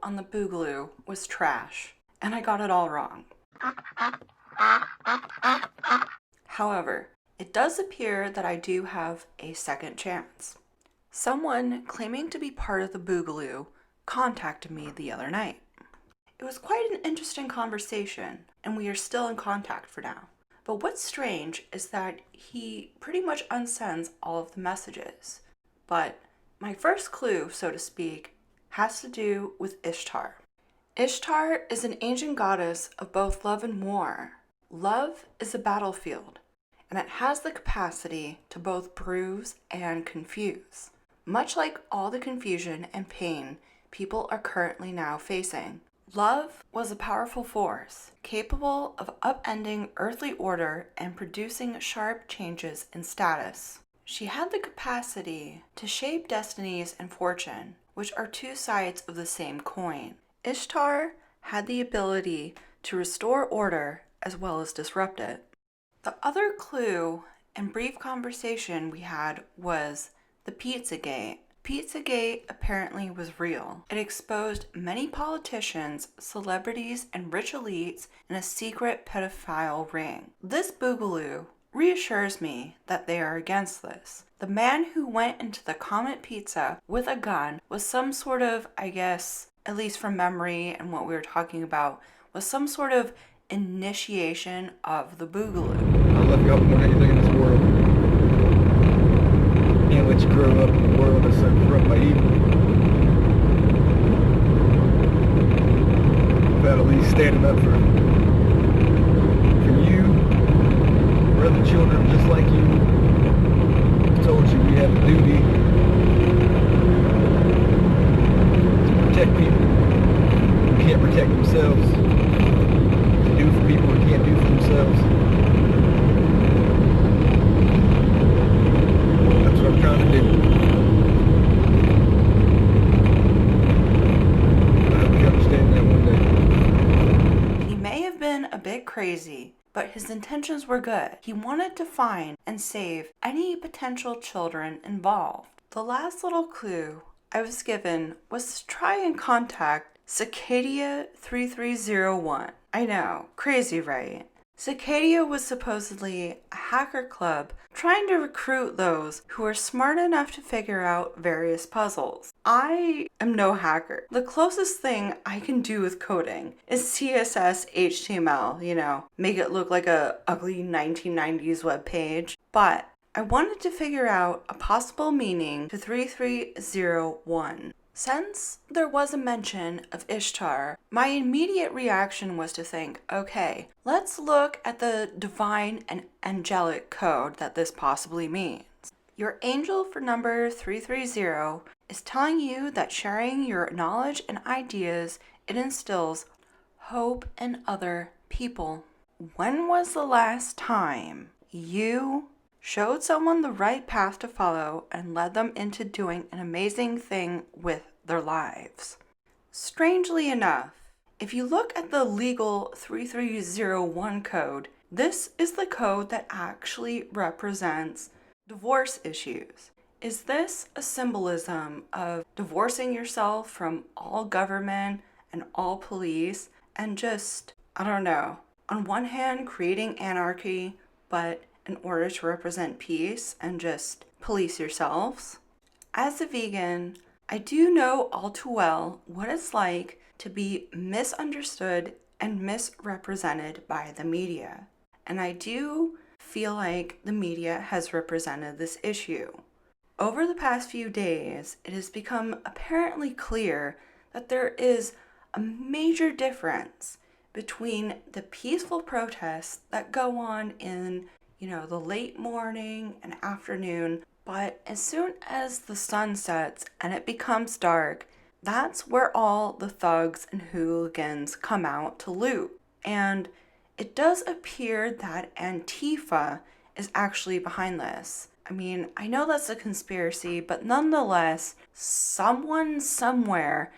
on the Boogaloo was trash, and I got it all wrong. However, it does appear that I do have a second chance. Someone claiming to be part of the Boogaloo contacted me the other night. It was quite an interesting conversation, and we are still in contact for now. But what's strange is that he pretty much unsends all of the messages. But my first clue, so to speak, has to do with Ishtar. Ishtar is an ancient goddess of both love and war. Love is a battlefield, and it has the capacity to both bruise and confuse, much like all the confusion and pain people are currently now facing. Love was a powerful force, capable of upending earthly order and producing sharp changes in status. She had the capacity to shape destinies and fortune, which are two sides of the same coin. Ishtar had the ability to restore order as well as disrupt it. The other clue and brief conversation we had was the Pizzagate. Pizzagate apparently was real. It exposed many politicians, celebrities, and rich elites in a secret pedophile ring. This Boogaloo reassures me that they are against this. The man who went into the Comet Pizza with a gun was some sort of, I guess, at least from memory and what we were talking about, was some sort of initiation of the Boogaloo. I love you more than anything in this world. And let you grow up in a world that's so corrupt by evil. Without at least standing up for you, for other children just like you. I told you we have a duty to protect people who can't protect themselves, to do for people who can't do for themselves. That's what I'm trying to do. I hope you understand that one day. He may have been a bit crazy, but his intentions were good. He wanted to find and save any potential children involved. The last little clue I was given was to try and contact Cicadia 3301. I know, crazy, right? Cicadia was supposedly a hacker club trying to recruit those who are smart enough to figure out various puzzles. I am no hacker. The closest thing I can do with coding is CSS HTML, make it look like a ugly 1990s web page. But I wanted to figure out a possible meaning to 3301. Since there was a mention of Ishtar, my immediate reaction was to think, okay, let's look at the divine and angelic code that this possibly means. Your angel for number 330 is telling you that sharing your knowledge and ideas, it instills hope in other people. When was the last time you showed someone the right path to follow and led them into doing an amazing thing with their lives? Strangely enough, if you look at the legal 3301 code, this is the code that actually represents divorce issues. Is this a symbolism of divorcing yourself from all government and all police and just, I don't know, on one hand creating anarchy, but in order to represent peace and just police yourselves? As a vegan, I do know all too well what it's like to be misunderstood and misrepresented by the media. And I do feel like the media has represented this issue. Over the past few days, it has become apparently clear that there is a major difference between the peaceful protests that go on in the late morning and afternoon, but as soon as the sun sets and it becomes dark, that's where all the thugs and hooligans come out to loot. And it does appear that Antifa is actually behind this. I mean, I know that's a conspiracy, but nonetheless, someone somewhere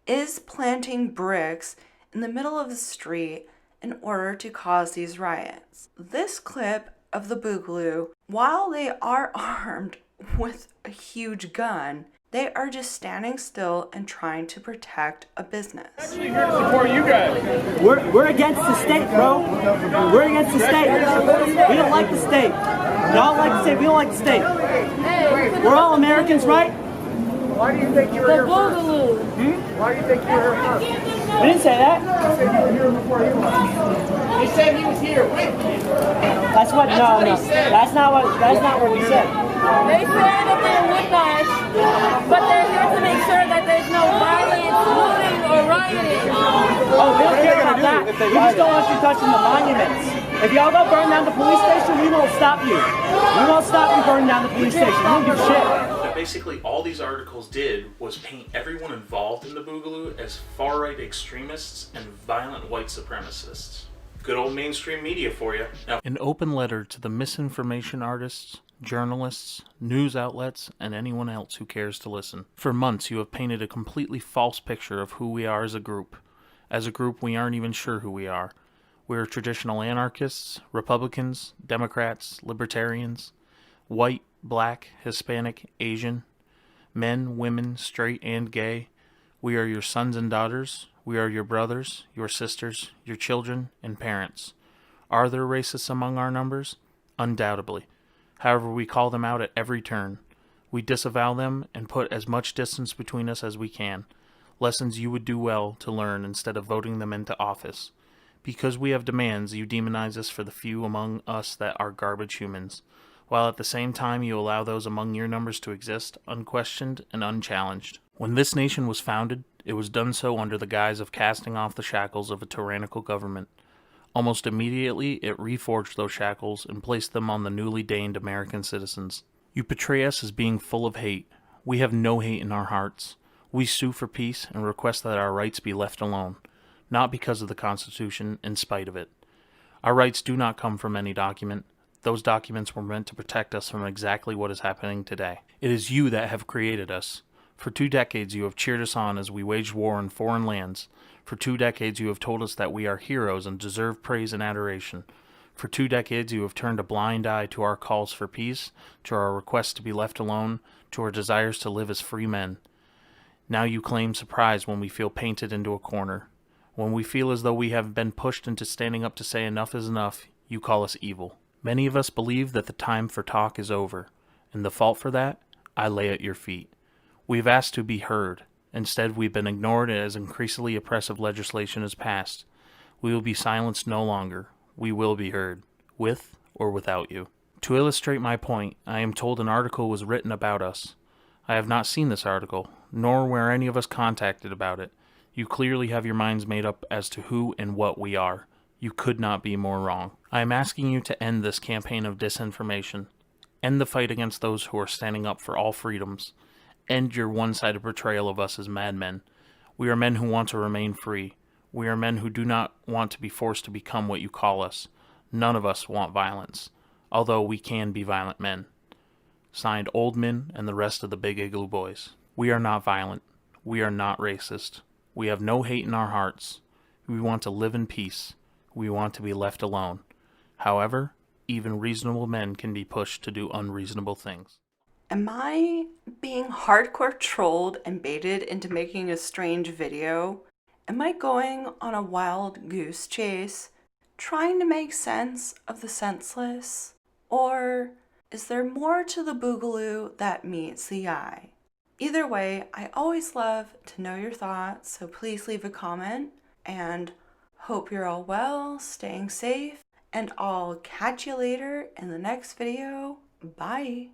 is planting bricks in the middle of the street in order to cause these riots. This clip of the Boogaloo, while they are armed with a huge gun, They are just standing still and trying to protect a business. Actually here to support you guys. We're against the state, bro. We're against the state. We don't like the state. Y'all like the state. We don't like the state. We're all Americans, right? Why do you think you were here first? Boogaloo. Why do you think you were here first? We didn't say that. You said you were here before he was. He said he was here with me. That's what. No. That's not what we said. They said that they're with us, but they're here to make sure that there's no violence, looting, or rioting. Oh, we don't care about that. We just don't want you touching the monuments. If y'all go burn down the police station, we won't stop you. We won't stop you burning down the police station. We don't give a shit. Basically, all these articles did was paint everyone involved in the Boogaloo as far-right extremists and violent white supremacists. Good old mainstream media for you. Now, an open letter to the misinformation artists, journalists, news outlets, and anyone else who cares to listen. For months, you have painted a completely false picture of who we are as a group. As a group, we aren't even sure who we are. We're traditional anarchists, Republicans, Democrats, Libertarians, white, black, Hispanic, Asian, men, women, straight, and gay. We are your sons and daughters. We are your brothers, your sisters, your children, and parents. Are there racists among our numbers? Undoubtedly. However, we call them out at every turn. We disavow them and put as much distance between us as we can. Lessons you would do well to learn instead of voting them into office. Because we have demands, you demonize us for the few among us that are garbage humans, while at the same time you allow those among your numbers to exist, unquestioned and unchallenged. When this nation was founded, it was done so under the guise of casting off the shackles of a tyrannical government. Almost immediately, it reforged those shackles and placed them on the newly deigned American citizens. You portray us as being full of hate. We have no hate in our hearts. We sue for peace and request that our rights be left alone, not because of the Constitution, in spite of it. Our rights do not come from any document. Those documents were meant to protect us from exactly what is happening today. It is you that have created us. For 2 decades you have cheered us on as we waged war in foreign lands. For 2 decades you have told us that we are heroes and deserve praise and adoration. For 2 decades you have turned a blind eye to our calls for peace, to our requests to be left alone, to our desires to live as free men. Now you claim surprise when we feel painted into a corner. When we feel as though we have been pushed into standing up to say enough is enough, you call us evil. Many of us believe that the time for talk is over, and the fault for that, I lay at your feet. We've asked to be heard. Instead, we've been ignored as increasingly oppressive legislation is passed. We will be silenced no longer. We will be heard, with or without you. To illustrate my point, I am told an article was written about us. I have not seen this article, nor were any of us contacted about it. You clearly have your minds made up as to who and what we are. You could not be more wrong. I am asking you to end this campaign of disinformation. End the fight against those who are standing up for all freedoms. End your one-sided portrayal of us as madmen. We are men who want to remain free. We are men who do not want to be forced to become what you call us. None of us want violence, although we can be violent men. Signed, Oldman and the rest of the Big Igloo Boys. We are not violent. We are not racist. We have no hate in our hearts. We want to live in peace. We want to be left alone. However, even reasonable men can be pushed to do unreasonable things. Am I being hardcore trolled and baited into making a strange video? Am I going on a wild goose chase, trying to make sense of the senseless? Or is there more to the Boogaloo that meets the eye? Either way, I always love to know your thoughts, so please leave a comment, and hope you're all well, staying safe, and I'll catch you later in the next video. Bye!